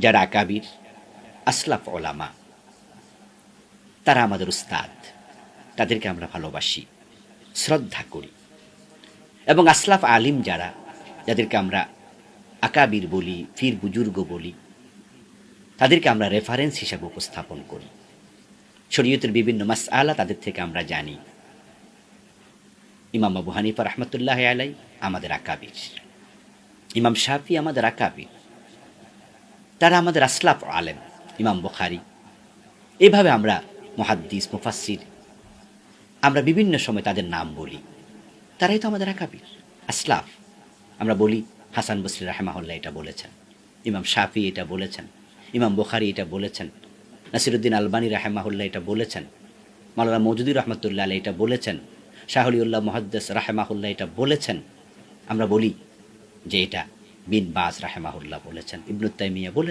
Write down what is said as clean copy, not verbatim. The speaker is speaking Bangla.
যারা আকাবির আসলাফ ওলামা, তারা আমাদের উস্তাদ, তাদেরকে আমরা ভালোবাসি, শ্রদ্ধা করি। এবং আসলাফ আলিম যারা, যাদেরকে আমরা আকাবির বলি, ফির বুজুর্গ বলি, তাদেরকে আমরা রেফারেন্স হিসাবে উপস্থাপন করি। শরীয়তের বিভিন্ন মাসআলা তাদের থেকে আমরা জানি। ইমাম আবু হানিফা রহমতুল্লাহ আলাই আমাদের আকাবির, ইমাম শাফি আমাদের আকাবির, তারা আমাদের আসলাফ আলেম। ইমাম বুখারী, এভাবে আমরা মুহাদ্দিস, মুফাসসির, আমরা বিভিন্ন সময় তাদের নাম বলি, তারাই তো আমাদের আকাবির, আসলাফ। আমরা বলি হাসান বসরি রাহিমাহুল্লাহ এটা বলেছেন, ইমাম শাফি এটা বলেছেন, ইমাম বুখারী এটা বলেছেন, নাসিরুদ্দিন আলবানী রাহিমাহুল্লাহ এটা বলেছেন, মাওলানা মওদুদী রহমতুল্লাহ আলাইহি এটা বলেছেন, শাহ ওলিউল্লাহ মুহাদ্দিস রাহিমাহুল্লাহ এটা বলেছেন। আমরা বলি যে এটা বিন বাজ রাহিমাহুল্লাহ বলেছেন, ইবনে তাইমিয়া বলেছেন।